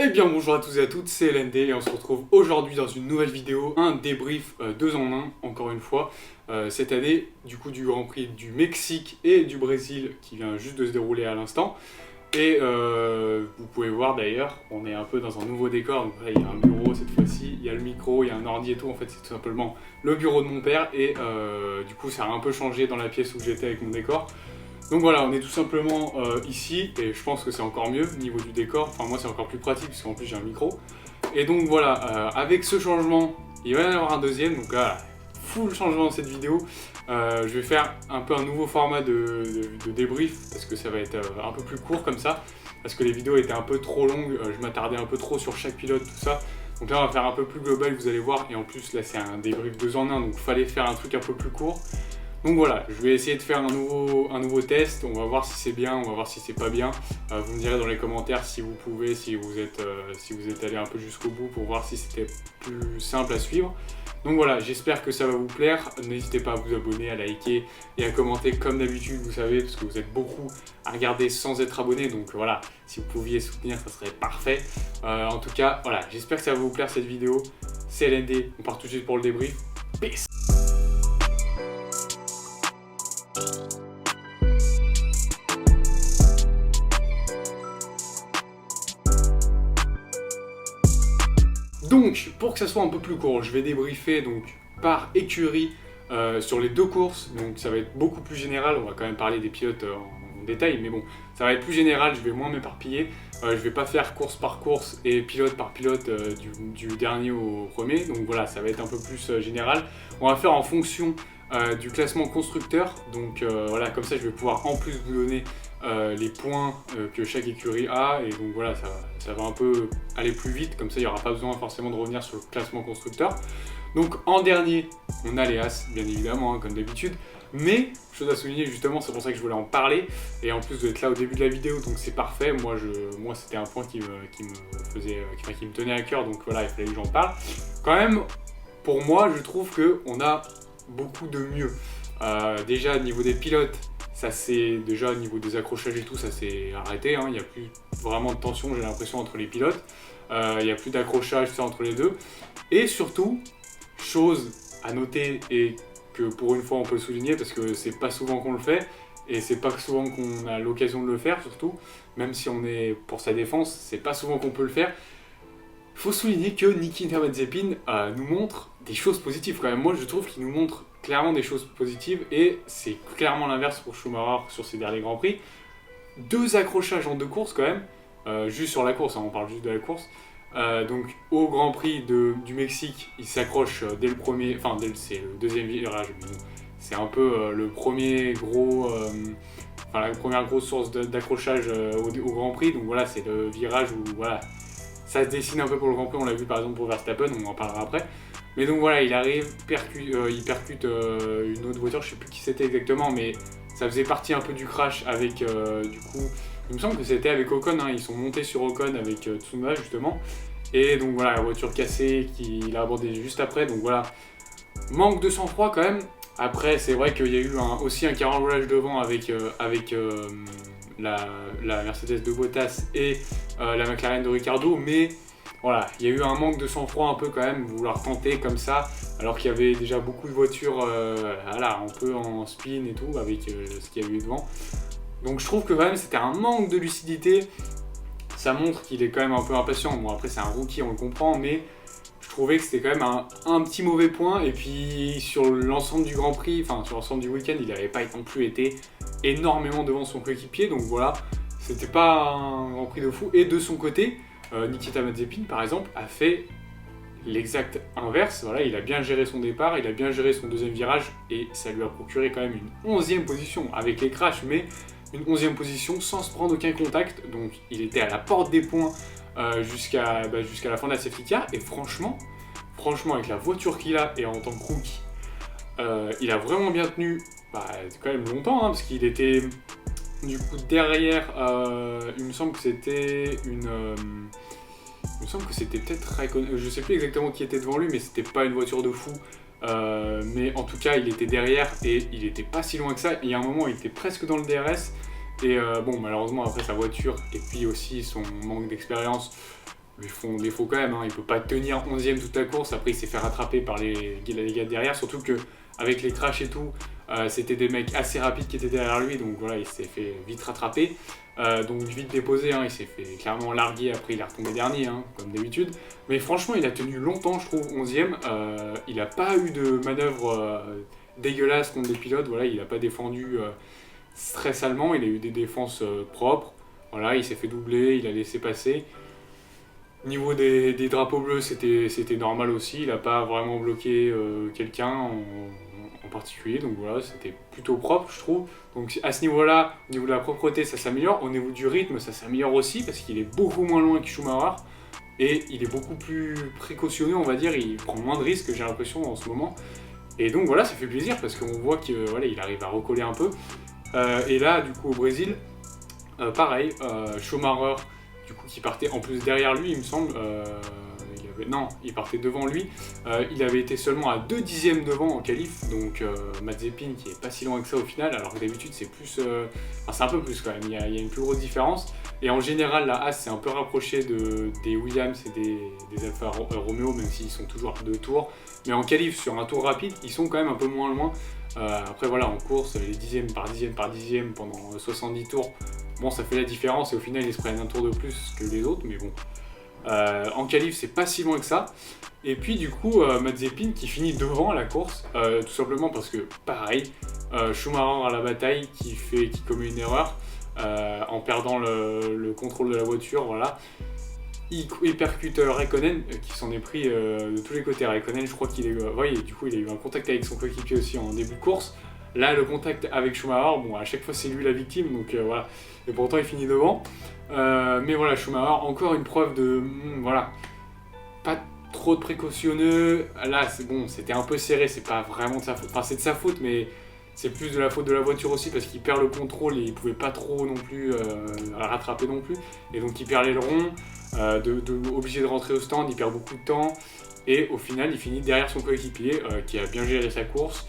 Eh bien bonjour à tous et à toutes, c'est LND et on se retrouve aujourd'hui dans une nouvelle vidéo, un débrief 2 en 1, encore une fois, cette année, du coup du Grand Prix du Mexique et du Brésil qui vient juste de se dérouler à l'instant. Et vous pouvez voir d'ailleurs, on est un peu dans un nouveau décor, donc là il y a un bureau cette fois-ci, il y a le micro, il y a un ordi et tout, en fait c'est tout simplement le bureau de mon père et du coup ça a un peu changé dans la pièce où j'étais avec mon décor. Donc voilà, on est tout simplement ici, et je pense que c'est encore mieux au niveau du décor, enfin moi c'est encore plus pratique puisqu'en plus j'ai un micro. Et donc voilà, avec ce changement, il va y en avoir un deuxième, donc là, full changement dans cette vidéo. Je vais faire un peu un nouveau format de débrief, parce que ça va être un peu plus court comme ça, parce que les vidéos étaient un peu trop longues, je m'attardais un peu trop sur chaque pilote, tout ça. Donc là on va faire un peu plus global, vous allez voir, et en plus là c'est un débrief 2 en 1, donc il fallait faire un truc un peu plus court. Donc voilà, je vais essayer de faire un nouveau test, on va voir si c'est bien, on va voir si c'est pas bien. Vous me direz dans les commentaires si vous pouvez, si vous êtes allé un peu jusqu'au bout pour voir si c'était plus simple à suivre. Donc voilà, j'espère que ça va vous plaire. N'hésitez pas à vous abonner, à liker et à commenter comme d'habitude, vous savez, parce que vous êtes beaucoup à regarder sans être abonné. Donc voilà, si vous pouviez soutenir, ça serait parfait. En tout cas, voilà, j'espère que ça va vous plaire cette vidéo. C'est LND, on part tout de suite pour le débrief. Peace! Donc, pour que ça soit un peu plus court, je vais débriefer donc par écurie sur les deux courses. Donc, ça va être beaucoup plus général. On va quand même parler des pilotes en détail, mais bon, ça va être plus général. Je vais moins m'éparpiller. Je vais pas faire course par course et pilote par pilote du dernier au premier. Donc voilà, ça va être un peu plus général. On va faire en fonction du classement constructeur. Donc voilà, comme ça, je vais pouvoir en plus vous donner les points que chaque écurie a, et donc voilà, ça va un peu aller plus vite, comme ça il n'y aura pas besoin forcément de revenir sur le classement constructeur. Donc en dernier, on a les As, bien évidemment, hein, comme d'habitude, mais chose à souligner justement, c'est pour ça que je voulais en parler, et en plus vous êtes là au début de la vidéo, donc c'est parfait. Moi c'était un point qui me tenait à cœur, donc voilà, il fallait que j'en parle. Quand même, pour moi, je trouve qu'on a beaucoup de mieux. Déjà au niveau des pilotes, ça c'est déjà au niveau des accrochages et tout, ça s'est arrêté, hein. Il n'y a plus vraiment de tension, j'ai l'impression, entre les pilotes. Il n'y a plus d'accrochage entre les deux. Et surtout, chose à noter et que pour une fois on peut le souligner parce que c'est pas souvent qu'on le fait et c'est pas souvent qu'on a l'occasion de le faire, surtout, même si on est pour sa défense, c'est pas souvent qu'on peut le faire. Il faut souligner que Nikita Mazepin nous montre des choses positives quand même. Moi je trouve qu'il nous montre clairement des choses positives et c'est clairement l'inverse pour Schumacher sur ses derniers Grands Prix. 2 accrochages en 2 courses quand même, juste sur la course, hein, on parle juste de la course. Donc au Grand Prix du Mexique, il s'accroche dès le premier, enfin c'est le deuxième virage, mais bon, c'est un peu le premier gros, la première grosse source d'accrochage au Grand Prix. Donc voilà, c'est le virage où voilà, ça se dessine un peu pour le Grand Prix, on l'a vu par exemple pour Verstappen, on en parlera après. Mais donc voilà, il arrive, il percute une autre voiture, je sais plus qui c'était exactement, mais ça faisait partie un peu du crash avec, du coup, il me semble que c'était avec Ocon, hein, ils sont montés sur Ocon avec Tsunoda justement. Et donc voilà, la voiture cassée qu'il a abordée juste après, donc voilà, manque de sang-froid quand même. Après, c'est vrai qu'il y a eu aussi un carambolage devant avec la Mercedes de Bottas et la McLaren de Ricciardo, mais voilà, il y a eu un manque de sang-froid un peu quand même, vouloir tenter comme ça, alors qu'il y avait déjà beaucoup de voitures voilà, un peu en spin et tout, avec ce qu'il y avait eu devant. Donc je trouve que quand même c'était un manque de lucidité, ça montre qu'il est quand même un peu impatient. Bon après c'est un rookie, on le comprend, mais je trouvais que c'était quand même un petit mauvais point. Et puis sur l'ensemble du Grand Prix, enfin sur l'ensemble du week-end, il n'avait pas non plus été énormément devant son coéquipier, donc voilà, c'était pas un Grand Prix de fou. Et de son côté, Nikita Mazepin par exemple a fait l'exact inverse. Voilà, il a bien géré son départ, il a bien géré son deuxième virage et ça lui a procuré quand même une 11e position avec les crashs, mais une 11e position sans se prendre aucun contact. Donc il était à la porte des points jusqu'à la fin de la safety car, et franchement avec la voiture qu'il a et en tant que rookie, il a vraiment bien tenu quand même longtemps, hein, parce qu'il était du coup derrière, il me semble que c'était peut-être Raikkonen, je sais plus exactement qui était devant lui, mais c'était pas une voiture de fou. Mais en tout cas, il était derrière et il était pas si loin que ça. Et il y a un moment, il était presque dans le DRS. Et bon, malheureusement, après sa voiture et puis aussi son manque d'expérience lui font défaut quand même. Hein. Il peut pas tenir 11e toute la course, après il s'est fait rattraper par les gars derrière, surtout qu'avec les crashs et tout, c'était des mecs assez rapides qui étaient derrière lui, donc voilà, il s'est fait vite rattraper. Donc vite déposé, hein, il s'est fait clairement larguer, après il est retombé dernier, hein, comme d'habitude. Mais franchement, il a tenu longtemps, je trouve, 11e. Il n'a pas eu de manœuvre dégueulasse contre des pilotes, voilà, il n'a pas défendu très salement, il a eu des défenses propres. Voilà, il s'est fait doubler, il a laissé passer. Niveau des drapeaux bleus, c'était normal aussi, il n'a pas vraiment bloqué quelqu'un en particulier, donc voilà, c'était plutôt propre, je trouve. Donc à ce niveau-là, au niveau de la propreté, ça s'améliore. Au niveau du rythme, ça s'améliore aussi, parce qu'il est beaucoup moins loin que Schumacher, et il est beaucoup plus précautionneux, on va dire, il prend moins de risques, j'ai l'impression, en ce moment. Et donc voilà, ça fait plaisir, parce qu'on voit qu'il voilà, il arrive à recoller un peu. Et là, du coup, au Brésil, pareil, Schumacher, du coup, qui partait en plus derrière lui, il me semble. Non, il partait devant lui. Il avait été seulement à 2 dixièmes devant en qualif, donc Mazepin qui est pas si loin que ça au final, alors que d'habitude c'est plus. Enfin, c'est un peu plus quand même, il y a une plus grosse différence. Et en général, la Haas s'est un peu rapprochée des Williams et des Alfa Romeo, même s'ils sont toujours à 2 tours. Mais en qualif, sur un tour rapide, ils sont quand même un peu moins loin. Après, voilà, en course, les dixièmes par dixième par dixième pendant 70 tours, bon, ça fait la différence et au final, ils se prennent un tour de plus que les autres, mais bon. En qualif, c'est pas si loin que ça. Et puis, du coup, Mazepin qui finit devant la course, tout simplement parce que, pareil, Schumacher à la bataille qui commet une erreur en perdant le contrôle de la voiture, voilà. Il percute Raikkonen qui s'en est pris de tous les côtés. Raikkonen, je crois qu'il a eu un contact avec son coéquipier aussi en début de course. Là, le contact avec Schumacher, bon, à chaque fois c'est lui la victime, donc voilà. Et pourtant, il finit devant. Mais voilà, Schumacher, encore une preuve de, voilà, pas trop de précautionneux. Là, c'est bon, c'était un peu serré, c'est pas vraiment de sa faute. Enfin, c'est de sa faute, mais c'est plus de la faute de la voiture aussi parce qu'il perd le contrôle et il pouvait pas trop non plus rattraper non plus. Et donc, il perd l'aileron, obligé de rentrer au stand, il perd beaucoup de temps. Et au final, il finit derrière son coéquipier qui a bien géré sa course.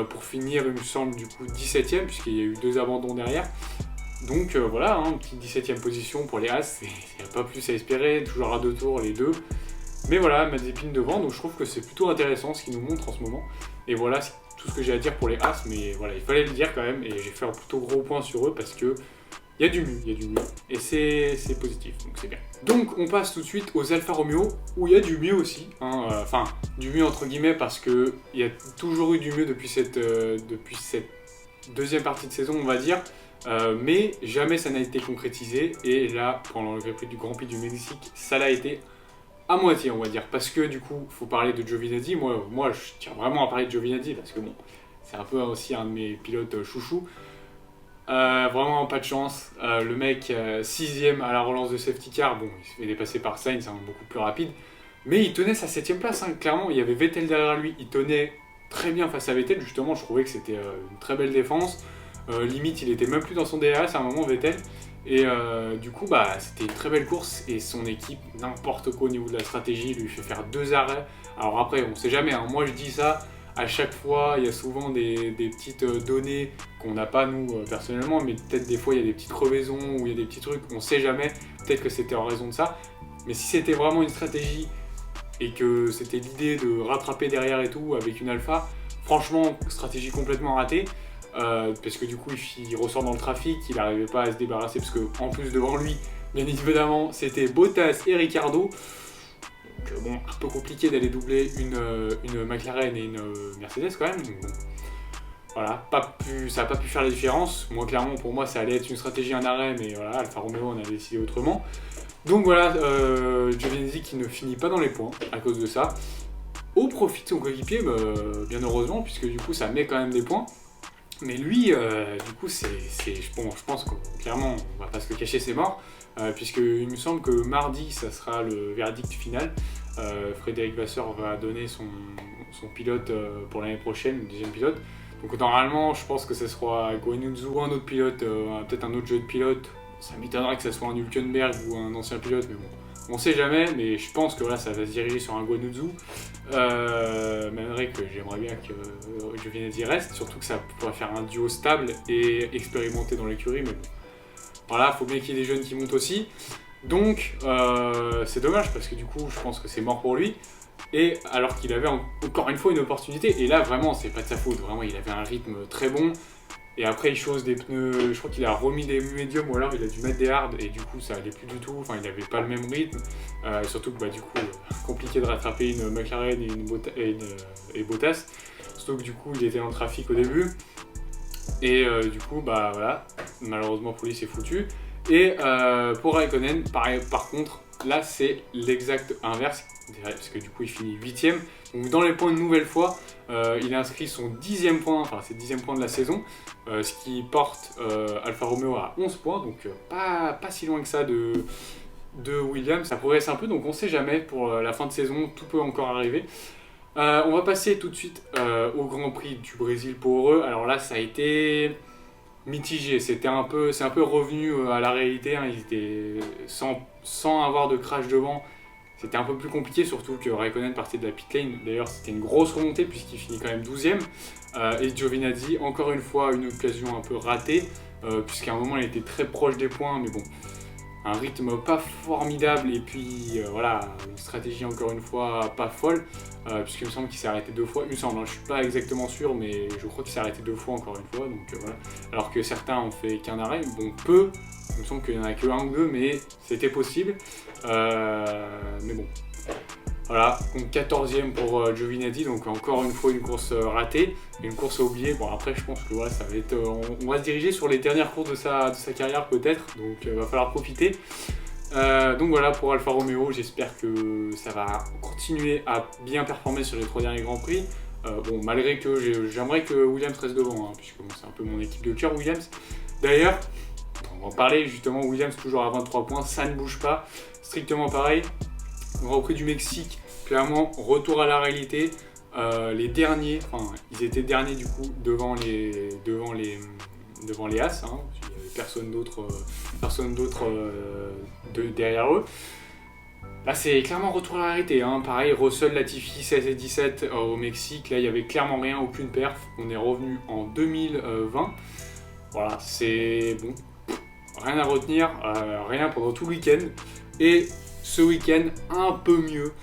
Pour finir, il me semble, du coup 17ème, puisqu'il y a eu 2 abandons derrière. Donc voilà, hein, petite 17ème position pour les As, il n'y a pas plus à espérer, toujours à 2 tours les deux. Mais voilà, Mazepin devant, donc je trouve que c'est plutôt intéressant ce qu'il nous montre en ce moment. Et voilà, c'est tout ce que j'ai à dire pour les As, mais voilà, il fallait le dire quand même, et j'ai fait un plutôt gros point sur eux parce que il y a du mieux, et c'est positif, donc c'est bien. Donc on passe tout de suite aux Alfa Romeo, où il y a du mieux aussi, hein, enfin du mieux entre guillemets, parce qu'il y a toujours eu du mieux depuis cette deuxième partie de saison, on va dire, mais jamais ça n'a été concrétisé, et là, pendant le Grand Prix du Mexique, ça l'a été à moitié, on va dire, parce que du coup, il faut parler de Giovinazzi. Moi, je tiens vraiment à parler de Giovinazzi, parce que bon, c'est un peu aussi un de mes pilotes chouchous. Vraiment pas de chance. Le mec 6ème à la relance de safety car, bon, il se fait dépasser par Sainz, hein, beaucoup plus rapide. Mais il tenait sa 7ème place, hein, clairement. Il y avait Vettel derrière lui, il tenait très bien face à Vettel. Justement, je trouvais que c'était une très belle défense. Limite, il était même plus dans son DRS à un moment, Vettel. Et du coup, bah, c'était une très belle course. Et son équipe, n'importe quoi au niveau de la stratégie, lui fait faire 2 arrêts. Alors après, on sait jamais, hein, moi je dis ça. À chaque fois, il y a souvent des petites données qu'on n'a pas nous personnellement, mais peut-être des fois il y a des petites crevaisons ou il y a des petits trucs, on sait jamais, peut-être que c'était en raison de ça. Mais si c'était vraiment une stratégie et que c'était l'idée de rattraper derrière et tout avec une alpha, franchement, stratégie complètement ratée. Parce que du coup il ressort dans le trafic, il n'arrivait pas à se débarrasser parce que en plus devant lui, bien évidemment, c'était Bottas et Ricciardo. Donc bon, un peu compliqué d'aller doubler une McLaren et une Mercedes quand même. Donc, bon, voilà, ça n'a pas pu faire la différence. Moi clairement pour moi ça allait être une stratégie en arrêt, mais voilà, Alfa Romeo on a décidé autrement. Donc voilà, Giovinazzi qui ne finit pas dans les points à cause de ça. Au profit de son coéquipier, bien heureusement, puisque du coup ça met quand même des points. Mais lui, du coup, bon, je pense que clairement, on va pas se le cacher, c'est mort, puisqu'il me semble que mardi, ça sera le verdict final. Frédéric Vasseur va donner son pilote pour l'année prochaine, le deuxième pilote. Donc normalement, je pense que ça sera Guanyu ou un autre pilote, peut-être un autre jeu de pilote. Ça m'étonnerait que ça soit un Hülkenberg ou un ancien pilote, mais bon. On sait jamais, mais je pense que là ça va se diriger sur un Guanyu. Malgré que j'aimerais bien que Giovinazzi reste, surtout que ça pourrait faire un duo stable et expérimenté dans l'écurie, mais bon. Voilà, faut bien qu'il y ait des jeunes qui montent aussi. Donc c'est dommage parce que du coup je pense que c'est mort pour lui. Et alors qu'il avait encore une fois une opportunité, et là vraiment c'est pas de sa faute, vraiment il avait un rythme très bon. Et après il chose des pneus, je crois qu'il a remis des médiums ou alors il a dû mettre des hards et du coup ça allait plus du tout, enfin il avait pas le même rythme. Surtout que bah, du coup compliqué de rattraper une McLaren et Bottas. Surtout que du coup il était dans le trafic au début. Et du coup bah voilà, malheureusement pour lui c'est foutu. Et pour Raikkonen, par contre, là c'est l'exact inverse, parce que du coup il finit 8ème. Donc dans les points une nouvelle fois, il a inscrit son 10e point, enfin c'est le 10e point de la saison, ce qui porte Alfa Romeo à 11 points, donc pas si loin que ça de Williams. Ça progresse un peu, donc on sait jamais pour la fin de saison, tout peut encore arriver. On va passer tout de suite au Grand Prix du Brésil pour eux. Alors là ça a été mitigé, c'est un peu revenu à la réalité, hein. Ils étaient sans avoir de crash devant, c'était un peu plus compliqué, surtout que Raikkonen partait de la pit lane. D'ailleurs c'était une grosse remontée puisqu'il finit quand même 12ème. Et Giovinazzi, encore une fois une occasion un peu ratée, puisqu'à un moment il était très proche des points, mais bon, un rythme pas formidable et puis voilà, une stratégie encore une fois pas folle, puisqu'il me semble qu'il s'est arrêté 2 fois, il me semble, hein, je suis pas exactement sûr mais je crois qu'il s'est arrêté 2 fois encore une fois, donc voilà. Alors que certains ont fait qu'un arrêt, bon peu, il me semble qu'il y en a que un ou deux mais c'était possible, mais bon. Voilà, donc 14ème pour Giovinazzi, donc encore une fois une course ratée, une course à oublier. Bon après je pense que voilà, ça va être, on va se diriger sur les dernières courses de sa carrière peut-être, donc va falloir profiter. Donc voilà pour Alfa Romeo, j'espère que ça va continuer à bien performer sur les 3 derniers Grands Prix. Bon, malgré que j'aimerais que Williams reste devant, hein, puisque bon, c'est un peu mon équipe de cœur Williams. D'ailleurs, on va en parler justement, Williams toujours à 23 points, ça ne bouge pas, strictement pareil. Grand Prix du Mexique, clairement, retour à la réalité. Les derniers, enfin, ils étaient derniers du coup devant les As. Hein, il n'y avait personne d'autre derrière eux. Là, c'est clairement retour à la réalité. Hein. Pareil, Russell, Latifi, 16 et 17 au Mexique. Là, il n'y avait clairement rien, aucune perf. On est revenu en 2020. Voilà, c'est bon. Rien à retenir, rien pendant tout le week-end. Et ce week-end, un peu mieux.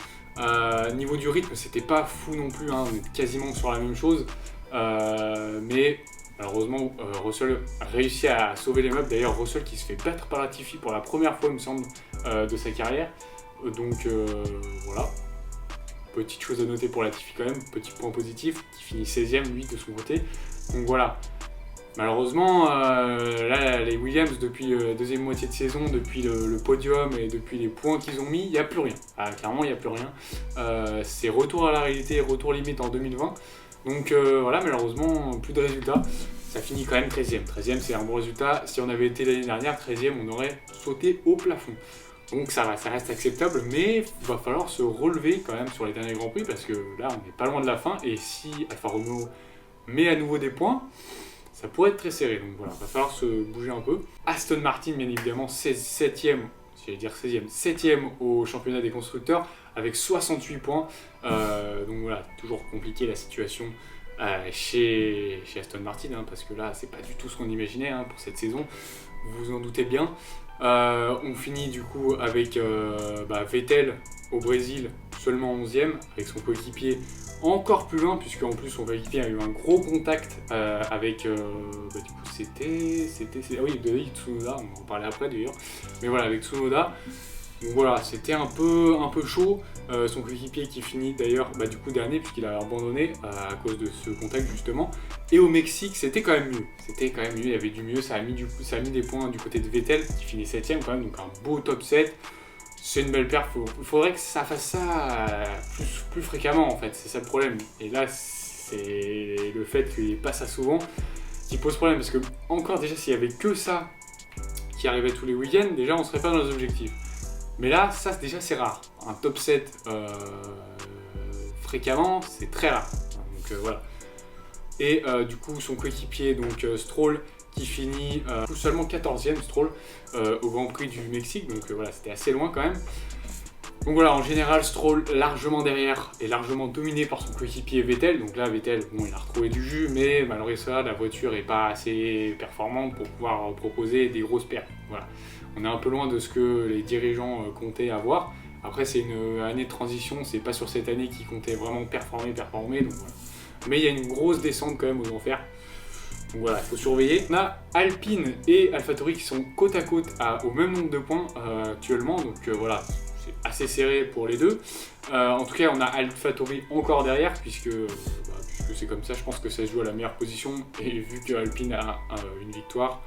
Niveau du rythme, c'était pas fou non plus, hein, on est quasiment sur la même chose. Mais malheureusement, Russell a réussi à sauver les meubles. D'ailleurs, Russell qui se fait battre par Latifi pour la première fois, il me semble, de sa carrière. Donc voilà. Petite chose à noter pour Latifi quand même, petit point positif, qui finit 16ème lui de son côté. Donc voilà. Malheureusement, là, les Williams, depuis la deuxième moitié de saison, depuis le podium et depuis les points qu'ils ont mis, il n'y a plus rien. Ah, clairement, il n'y a plus rien. C'est retour à la réalité, retour limite en 2020. Donc voilà, malheureusement, plus de résultats. Ça finit quand même 13ème. 13ème, c'est un bon résultat. Si on avait été l'année dernière, 13ème, on aurait sauté au plafond. Donc ça reste acceptable, mais il va falloir se relever quand même sur les derniers Grands Prix parce que là, on n'est pas loin de la fin. Et si Alfa Romeo met à nouveau des points, ça pourrait être très serré, donc voilà, va falloir se bouger un peu. Aston Martin, bien évidemment, 7ème, j'allais dire 16ème, 7ème au championnat des constructeurs, avec 68 points. Donc voilà, toujours compliqué la situation chez Aston Martin, hein, parce que là, c'est pas du tout ce qu'on imaginait hein, pour cette saison, vous vous en doutez bien. On finit du coup avec Vettel au Brésil, seulement 11ème, avec son coéquipier encore plus loin, puisque en plus son coéquipier a eu un gros contact avec du coup ah oui, Tsunoda, on va en parler après d'ailleurs, mais voilà, avec Tsunoda. Donc voilà, c'était un peu chaud. Son coéquipier qui finit d'ailleurs du coup dernier puisqu'il a abandonné à cause de ce contact justement. Et au Mexique, c'était quand même mieux. Il y avait du mieux, ça a mis des points du côté de Vettel qui finit 7ème quand même, donc un beau top 7. C'est une belle perf, il faudrait que ça fasse ça plus fréquemment en fait, c'est ça le problème. Et là, c'est le fait qu'il n'y ait pas ça souvent qui pose problème, parce que encore déjà s'il y avait que ça qui arrivait tous les week-ends, déjà on serait pas dans les objectifs. Mais là, ça déjà c'est rare. Un top 7 fréquemment, c'est très rare. Donc voilà. Et du coup, son coéquipier, donc Stroll, qui finit seulement 14ème, Stroll, au Grand Prix du Mexique. Donc voilà, c'était assez loin quand même. Donc voilà, en général, Stroll largement derrière et largement dominé par son coéquipier Vettel. Donc là, Vettel, bon, il a retrouvé du jus, mais malgré ça, la voiture n'est pas assez performante pour pouvoir proposer des grosses pertes. Voilà. on est un peu loin de ce que les dirigeants comptaient avoir. Après, c'est une année de transition, c'est pas sur cette année qu'ils comptaient vraiment performer, donc voilà. Mais il y a une grosse descente quand même aux enfers. Donc voilà, il faut surveiller. On a Alpine et AlphaTauri qui sont côte à côte au même nombre de points actuellement, donc voilà, c'est assez serré pour les deux. En tout cas, on a AlphaTauri encore derrière, puisque c'est comme ça, je pense que ça se joue à la meilleure position, et vu que Alpine a une victoire,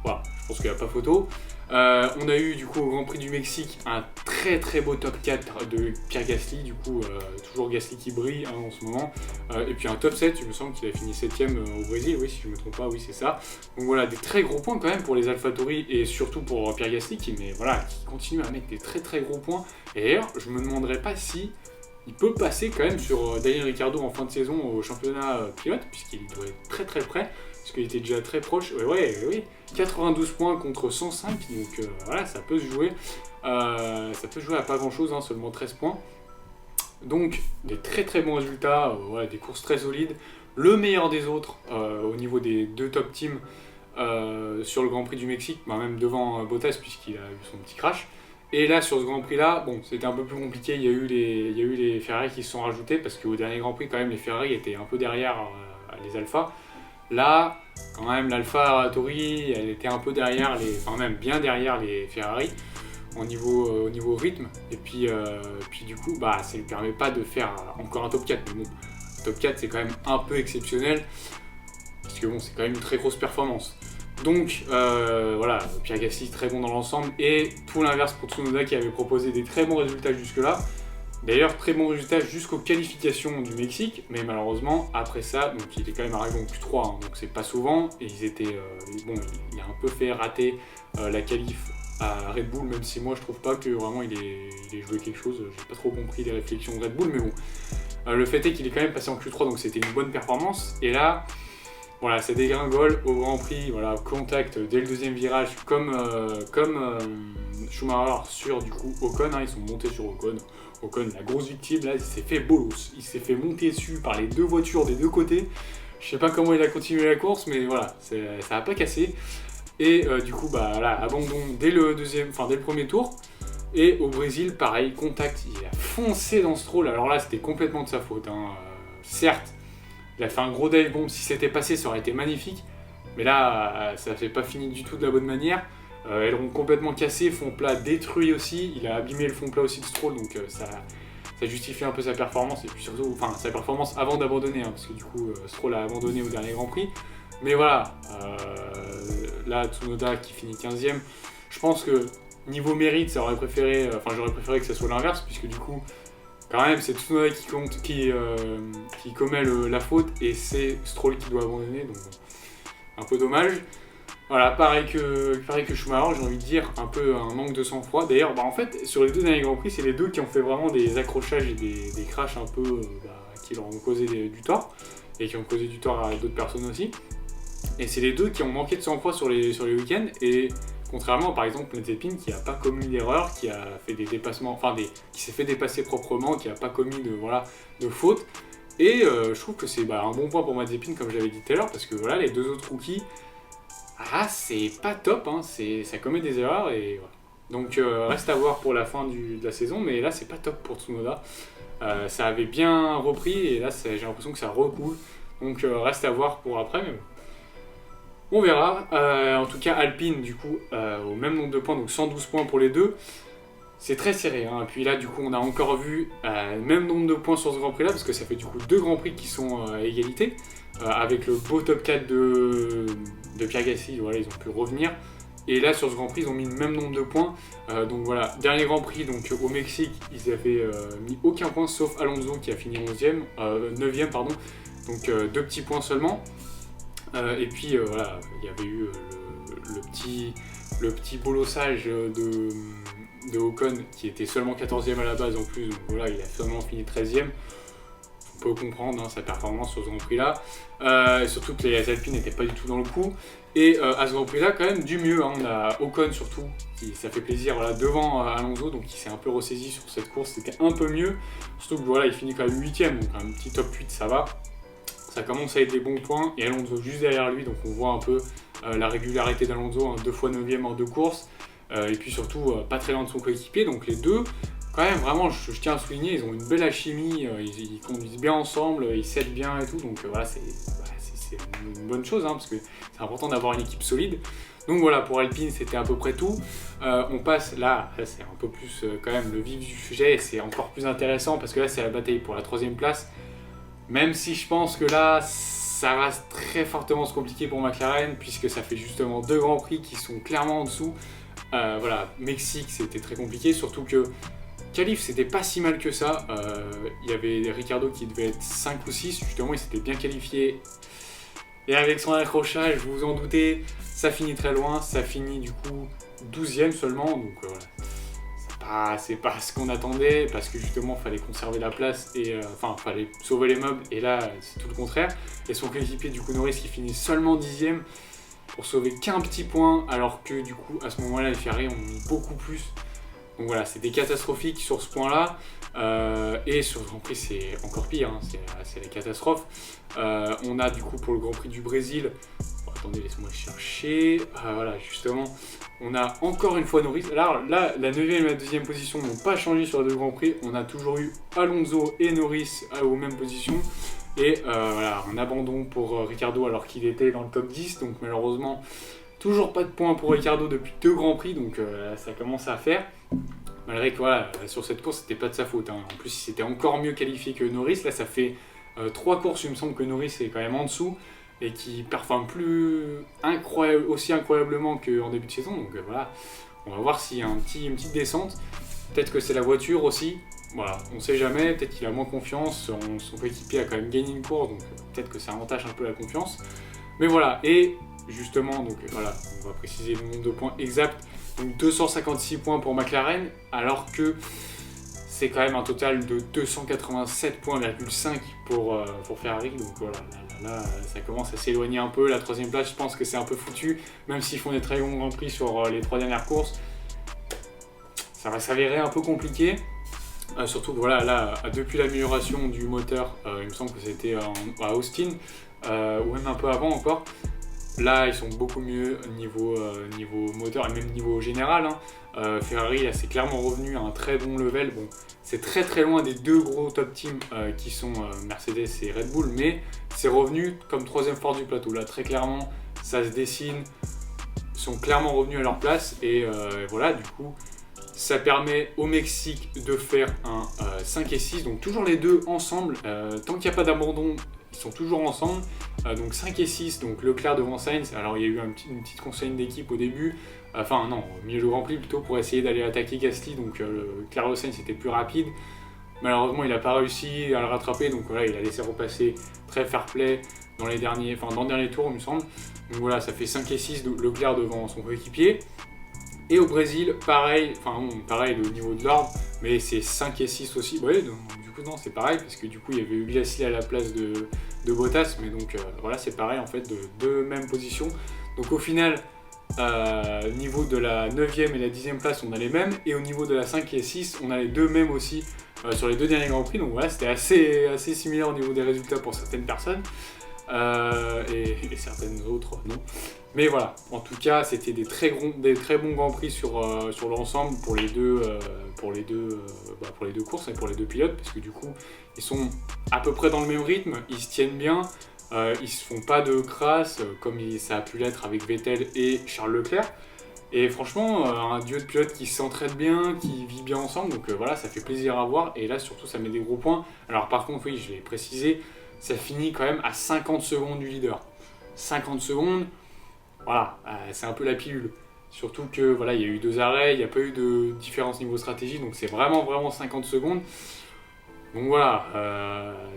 voilà, je pense qu'il n'y a pas photo. On a eu du coup au Grand Prix du Mexique un très beau top 4 de Pierre Gasly, du coup toujours Gasly qui brille en ce moment, et puis un top 7, il me semble qu'il a fini 7ème au Brésil, oui si je ne me trompe pas, oui c'est ça. Donc voilà, des très gros points quand même pour les AlphaTauri et surtout pour Pierre Gasly qui continue à mettre des très gros points. Et d'ailleurs, je me demanderais pas si il peut passer quand même sur Daniel Ricciardo en fin de saison au championnat pilote, puisqu'il doit être très près, parce qu'il était déjà très proche. Oui, 92 points contre 105, donc voilà, ça peut se jouer. Ça peut se jouer à pas grand chose, hein, seulement 13 points. Donc des très bons résultats, voilà, des courses très solides. Le meilleur des autres au niveau des deux top teams sur le Grand Prix du Mexique, même devant Bottas puisqu'il a eu son petit crash. Et là, sur ce Grand Prix là, bon, c'était un peu plus compliqué, il y a eu les Ferrari qui se sont rajoutés, parce qu'au dernier Grand Prix, quand même, les Ferrari étaient un peu derrière les Alpha. Là, quand même, l'AlphaTauri, elle était un peu derrière, même bien derrière les Ferrari, au niveau rythme. Et puis du coup, ça ne lui permet pas de faire encore un top 4. Mais bon, un top 4, c'est quand même un peu exceptionnel, parce que bon, c'est quand même une très grosse performance. Donc voilà, Pierre Gasly très bon dans l'ensemble, et tout l'inverse pour Tsunoda qui avait proposé des très bons résultats jusque-là. D'ailleurs, très bons résultats jusqu'aux qualifications du Mexique, mais malheureusement, après ça, donc il est quand même arrivé en Q3, hein, donc c'est pas souvent, et il a un peu fait rater la qualif à Red Bull, même si moi je trouve pas que vraiment il ait joué quelque chose, j'ai pas trop compris les réflexions de Red Bull, mais bon. Le fait est qu'il est quand même passé en Q3, donc c'était une bonne performance, et là, voilà, ça dégringole au Grand Prix, voilà, contact dès le deuxième virage, comme Schumacher sur du coup Ocon, hein, ils sont montés sur Ocon. Ocon, la grosse victime, là, il s'est fait bolos, il s'est fait monter dessus par les deux voitures des deux côtés. Je sais pas comment il a continué la course, mais voilà, ça a pas cassé. Et du coup, là, abandon dès le premier tour. Et au Brésil, pareil, contact, il a foncé dans Stroll. Alors là, c'était complètement de sa faute, hein. Certes, il a fait un gros dive bomb, si c'était passé, ça aurait été magnifique. Mais là, ça fait pas fini du tout de la bonne manière. Elles ont complètement cassé, fond plat détruit aussi. Il a abîmé le fond plat aussi de Stroll, donc ça justifie un peu sa performance. Et puis surtout, sa performance avant d'abandonner, hein, parce que du coup, Stroll a abandonné au dernier Grand Prix. Mais voilà, là, Tsunoda qui finit 15ème. Je pense que niveau mérite, j'aurais préféré que ça soit l'inverse, puisque du coup, quand même, c'est Tsunoda qui commet la faute, et c'est Stroll qui doit abandonner, donc un peu dommage. Voilà, pareil que Schumacher, j'ai envie de dire, un peu un manque de sang-froid. D'ailleurs, en fait, sur les deux derniers Grands Prix, c'est les deux qui ont fait vraiment des accrochages et des crashs un peu qui leur ont causé du tort, et qui ont causé du tort à d'autres personnes aussi. Et c'est les deux qui ont manqué de sang-froid sur les week-ends, et contrairement par exemple Mazepin qui n'a pas commis d'erreur, qui a fait des dépassements, qui s'est fait dépasser proprement, qui n'a pas commis de faute. Et je trouve que c'est un bon point pour Mazepin, comme j'avais dit tout à l'heure, parce que voilà, les deux autres rookies, c'est pas top, hein, ça commet des erreurs, et voilà. Donc reste à voir pour la fin de la saison, mais là c'est pas top pour Tsunoda. Ça avait bien repris, et là j'ai l'impression que ça recoule, donc reste à voir pour après, mais bon. On verra. En tout cas, Alpine, du coup, au même nombre de points, donc 112 points pour les deux. C'est très serré, hein. Et puis là, du coup, on a encore vu le même nombre de points sur ce Grand Prix-là, parce que ça fait du coup deux Grands Prix qui sont à égalité, avec le beau top 4 de Pierre Gasly. Voilà, ils ont pu revenir. Et là, sur ce Grand Prix, ils ont mis le même nombre de points. Donc voilà, dernier Grand Prix, donc au Mexique, ils avaient mis aucun point, sauf Alonso qui a fini 9ème, pardon. Donc 2 petits points seulement. Et puis voilà, il y avait eu le petit bolossage de Ocon qui était seulement 14ème à la base en plus, donc voilà, il a seulement fini 13ème. On peut comprendre sa performance sur ce Grand Prix là, et surtout que les Alpines n'étaient pas du tout dans le coup. Et à ce Grand Prix là, quand même du mieux, hein. On a Ocon surtout, ça fait plaisir, voilà, devant Alonso, donc il s'est un peu ressaisi sur cette course, c'était un peu mieux. Surtout que voilà, il finit quand même 8ème, donc un petit top 8, ça va. Ça commence à être des bons points, et Alonso juste derrière lui, donc on voit un peu la régularité d'Alonso, hein, 2 fois 9ème en 2 courses. et puis surtout pas très loin de son coéquipier, donc les deux, quand même vraiment, je tiens à souligner, ils ont une belle alchimie, ils conduisent bien ensemble, ils s'aident bien et tout, donc voilà, c'est une bonne chose, hein, parce que c'est important d'avoir une équipe solide. Donc voilà, pour Alpine, c'était à peu près tout. On passe là c'est un peu plus quand même le vif du sujet, et c'est encore plus intéressant, parce que là, c'est la bataille pour la 3ème place. Même si je pense que là, ça reste très fortement compliqué pour McLaren, puisque ça fait justement 2 Grands Prix qui sont clairement en dessous. Voilà, Mexique, c'était très compliqué, surtout que Qualif, c'était pas si mal que ça. Il y avait Ricciardo qui devait être 5 ou 6, justement, il s'était bien qualifié. Et avec son accrochage, vous vous en doutez, ça finit très loin, ça finit du coup 12ème seulement, donc voilà. C'est pas ce qu'on attendait, parce que justement, il fallait conserver la place, et fallait sauver les meubles, et là, c'est tout le contraire. Et son coéquipier, du coup, Norris, qui finit seulement 10ème, pour sauver qu'un petit point, alors que du coup, à ce moment-là, les Ferrari ont mis beaucoup plus. Donc voilà, c'était catastrophique sur ce point-là. Et sur le Grand Prix, c'est encore pire, hein, c'est la catastrophe. On a du coup pour le Grand Prix du Brésil, attendez, laissez-moi chercher. Voilà, justement, on a encore une fois Norris. Alors là, la 9ème et la 2ème position n'ont pas changé sur les 2 Grands Prix. On a toujours eu Alonso et Norris aux mêmes positions. Et voilà, un abandon pour Ricciardo alors qu'il était dans le top 10. Donc malheureusement, toujours pas de points pour Ricciardo depuis 2 Grands Prix. Donc ça commence à faire. Malgré que voilà, sur cette course, c'était pas de sa faute, hein. En plus, il s'était encore mieux qualifié que Norris. Là, ça fait 3 courses, il me semble que Norris est quand même en dessous et qui performe aussi incroyablement qu'en début de saison. Donc voilà, on va voir s'il y a une petite descente. Peut-être que c'est la voiture aussi. Voilà, on sait jamais. Peut-être qu'il a moins confiance. Son coéquipier a quand même gagné une course, donc peut-être que ça entache un peu la confiance. Mais voilà, et justement, donc voilà, on va préciser le nombre de points exact. Donc 256 points pour McLaren, alors que c'est quand même un total de 287 points, pour Ferrari. Donc voilà, là, ça commence à s'éloigner un peu. La 3ème place, je pense que c'est un peu foutu, même s'ils font des très bons Grands Prix sur les 3 dernières courses. Ça va s'avérer un peu compliqué. Surtout que voilà, là, depuis l'amélioration du moteur, il me semble que c'était à Austin, ou même un peu avant encore. Là, ils sont beaucoup mieux niveau moteur et même niveau général, hein. Ferrari, là, c'est clairement revenu à un très bon level. Bon, c'est très très loin des 2 gros top teams qui sont Mercedes et Red Bull, mais c'est revenu comme 3ème force du plateau. Là, très clairement, ça se dessine. Ils sont clairement revenus à leur place. Et voilà, du coup, ça permet au Mexique de faire un 5 et 6. Donc toujours les deux ensemble. Tant qu'il n'y a pas d'abandon, ils sont toujours ensemble. Donc 5 et 6, donc Leclerc devant Sainz. Alors il y a eu une petite consigne d'équipe au début, au milieu du Grand Prix plutôt, pour essayer d'aller attaquer Gasly. Donc Carlos Sainz était plus rapide. Malheureusement, il n'a pas réussi à le rattraper, donc voilà, il a laissé repasser très fair play dans le dernier tour, il me semble. Donc voilà, ça fait 5 et 6, Leclerc devant son coéquipier. Et au Brésil, pareil, le niveau de l'ordre, mais c'est 5 et 6 aussi. Ouais, donc, du coup, non, c'est pareil, parce que du coup, il y avait eu Gasly à la place de Bottas, mais donc voilà, c'est pareil en fait, de 2 mêmes positions. Donc au final, niveau de la 9ème et la 10ème place, on a les mêmes, et au niveau de la 5 et 6, on a les 2 mêmes aussi sur les 2 derniers Grands Prix. Donc voilà, c'était assez similaire au niveau des résultats pour certaines personnes, et certaines autres non. Mais voilà, en tout cas, c'était des très bons Grands Prix sur l'ensemble pour les deux courses et pour les 2 pilotes, parce que du coup, ils sont à peu près dans le même rythme, ils se tiennent bien, ils se font pas de crasse comme ça a pu l'être avec Vettel et Charles Leclerc. Et franchement, un duo de pilotes qui s'entraide bien, qui vit bien ensemble, donc voilà, ça fait plaisir à voir. Et là, surtout, ça met des gros points. Alors par contre, oui, je vais préciser, ça finit quand même à 50 secondes du leader. 50 secondes, voilà, c'est un peu la pilule. Surtout que voilà, il y a eu 2 arrêts, il n'y a pas eu de différence niveau stratégie, donc c'est vraiment 50 secondes. Donc voilà,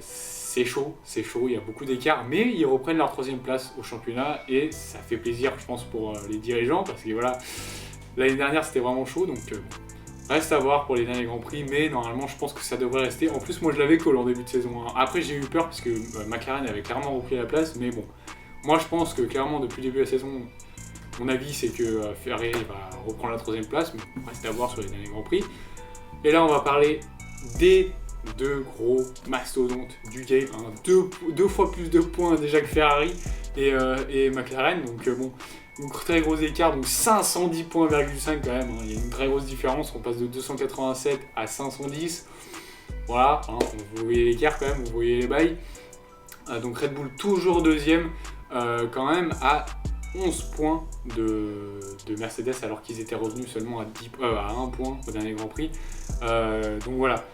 c'est chaud, il y a beaucoup d'écart, mais ils reprennent leur 3ème place au championnat et ça fait plaisir, je pense, pour les dirigeants, parce que voilà, l'année dernière c'était vraiment chaud, donc reste à voir pour les derniers Grands Prix, mais normalement je pense que ça devrait rester. En plus, moi je l'avais call en début de saison, hein. Après j'ai eu peur parce que McLaren avait clairement repris la place, mais bon, moi je pense que clairement depuis le début de la saison, mon avis c'est que Ferrari va reprendre la 3ème place, mais reste à voir sur les derniers Grands Prix. Et là on va parler des 2 gros mastodontes du game, hein. 2 fois plus de points déjà que Ferrari et McLaren, donc bon, Donc très gros écart, donc 510 points,5 quand même, hein. Il y a une très grosse différence, on passe de 287 à 510. Voilà, hein, vous voyez l'écart quand même, vous voyez les bails. Donc Red Bull toujours deuxième, quand même à 11 points de Mercedes alors qu'ils étaient revenus seulement à 1 point au dernier Grand Prix. Donc voilà,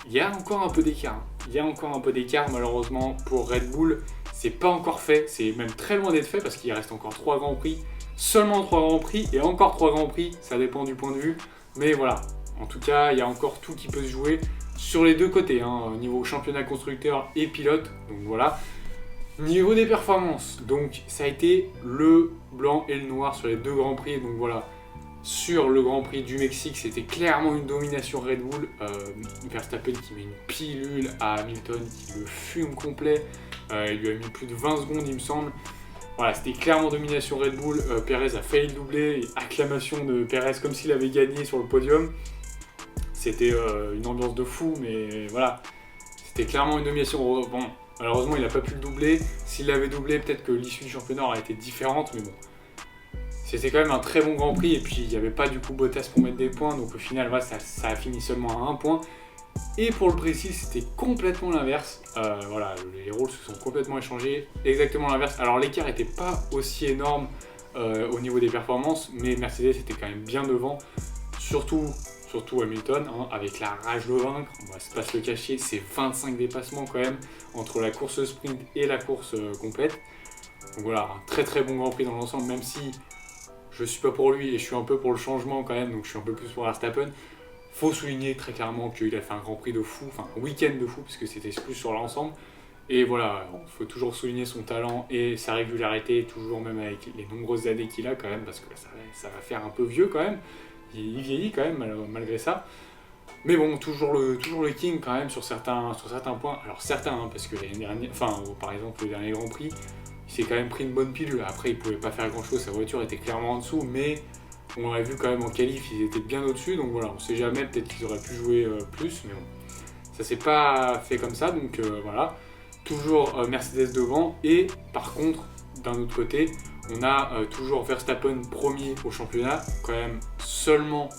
il y a encore un peu d'écart. Il y a encore un peu d'écart malheureusement pour Red Bull. C'est pas encore fait, c'est même très loin d'être fait parce qu'il reste encore 3 Grands Prix. Seulement 3 Grands Prix et encore 3 Grands Prix, ça dépend du point de vue. Mais voilà, en tout cas, il y a encore tout qui peut se jouer sur les deux côtés, hein, au niveau championnat constructeur et pilote. Donc voilà. Niveau des performances, donc ça a été le blanc et le noir sur les deux Grands Prix. Donc voilà, sur le Grand Prix du Mexique, c'était clairement une domination Red Bull. Verstappen qui met une pilule à Hamilton, qui le fume complet. Il lui a mis plus de 20 secondes, il me semble. Voilà, c'était clairement domination Red Bull. Perez a failli le doubler. Et acclamation de Perez comme s'il avait gagné sur le podium. C'était une ambiance de fou, mais voilà. C'était clairement une domination. Bon, malheureusement, il n'a pas pu le doubler. S'il l'avait doublé, peut-être que l'issue du championnat aurait été différente, mais bon. C'était quand même un très bon Grand Prix, et puis il n'y avait pas du coup Bottas pour mettre des points, donc au final, voilà, ça a fini seulement à 1 point. Et pour le Brésil, c'était complètement l'inverse. Voilà, les rôles se sont complètement échangés, exactement l'inverse. Alors l'écart n'était pas aussi énorme au niveau des performances, mais Mercedes était quand même bien devant, surtout Hamilton, hein, avec la rage de vaincre. On va pas se le cacher, c'est 25 dépassements quand même entre la course sprint et la course complète. Donc voilà, un très très bon Grand Prix dans l'ensemble, même si je suis pas pour lui et je suis un peu pour le changement quand même, donc je suis un peu plus pour Verstappen. Faut souligner très clairement qu'il a fait un Grand Prix de fou, enfin un week-end de fou, puisque c'était plus sur l'ensemble. Et voilà, il faut toujours souligner son talent et sa régularité, toujours même avec les nombreuses années qu'il a quand même, parce que ça va faire un peu vieux quand même. Il vieillit quand même malgré ça. Mais bon, toujours le king quand même sur certains points. Alors certains, hein, parce que l'année dernière, enfin par exemple le dernier Grand Prix, il s'est quand même pris une bonne pilule. Après, il pouvait pas faire grand chose, sa voiture était clairement en dessous, mais on l'a vu quand même en qualif, ils étaient bien au-dessus. Donc voilà, on sait jamais, peut-être qu'ils auraient pu jouer plus, mais bon, ça s'est pas fait comme ça. Donc voilà, toujours Mercedes devant. Et par contre, d'un autre côté, on a toujours Verstappen premier au championnat, quand même seulement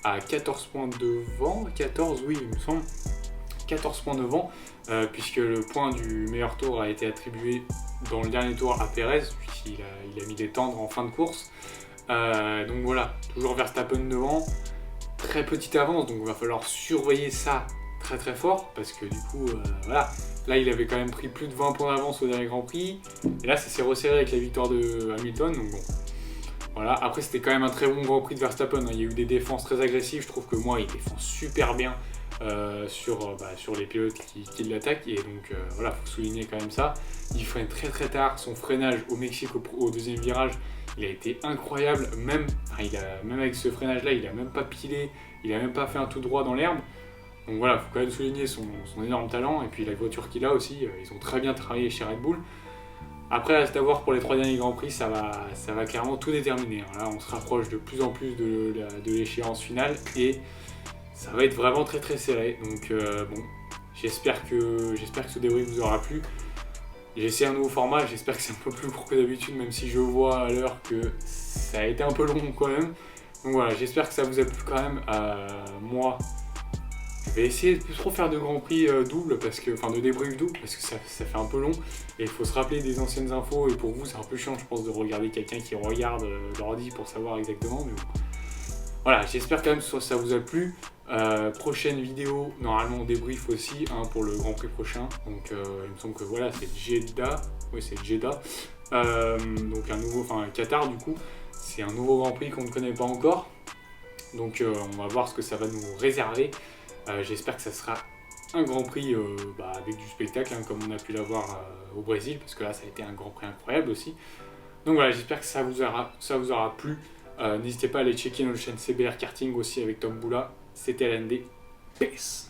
à 14 points devant, 14 oui il me semble, 14 points devant, puisque le point du meilleur tour a été attribué dans le dernier tour à Perez, puisqu'il a mis des tendres en fin de course. Donc voilà, toujours Verstappen devant, très petite avance, donc il va falloir surveiller ça très très fort, parce que du coup, voilà, là il avait quand même pris plus de 20 points d'avance au dernier Grand Prix, et là ça s'est resserré avec la victoire de Hamilton, donc bon. Voilà, après c'était quand même un très bon Grand Prix de Verstappen, hein. Il y a eu des défenses très agressives, je trouve que moi il défend super bien sur les pilotes qui l'attaquent, et donc voilà, faut souligner quand même ça. Il freine très très tard, son freinage au Mexique au deuxième virage, il a été incroyable, même avec ce freinage là, il a même pas pilé, il a même pas fait un tout droit dans l'herbe. Donc voilà, il faut quand même souligner son énorme talent, et puis la voiture qu'il a aussi, ils ont très bien travaillé chez Red Bull. Après, reste à voir pour les 3 derniers Grands Prix, ça va clairement tout déterminer. Là, on se rapproche de plus en plus de l'échéance finale, et ça va être vraiment très très serré. Donc bon, j'espère que ce débrief vous aura plu. J'ai essayé un nouveau format, j'espère que c'est un peu plus court que d'habitude, même si je vois à l'heure que ça a été un peu long quand même. Donc voilà, j'espère que ça vous a plu quand même. Moi, je vais essayer de plus trop faire de Grand Prix double, de débrief double, parce que ça fait un peu long. Et il faut se rappeler des anciennes infos, et pour vous c'est un peu chiant je pense de regarder quelqu'un qui regarde l'ordi pour savoir exactement. Mais bon. Voilà, j'espère quand même que ça vous a plu. Prochaine vidéo, normalement débrief aussi, hein, pour le Grand Prix prochain. Donc il me semble que voilà, c'est Jeddah. Oui, c'est Jeddah. Donc Qatar du coup. C'est un nouveau Grand Prix qu'on ne connaît pas encore. Donc on va voir ce que ça va nous réserver. J'espère que ça sera un Grand Prix avec du spectacle, hein, comme on a pu l'avoir au Brésil, parce que là ça a été un Grand Prix incroyable aussi. Donc voilà, j'espère que ça vous aura plu. N'hésitez pas à aller checker notre chaîne CBR Karting aussi avec Tom Boula. C'était LND. Peace.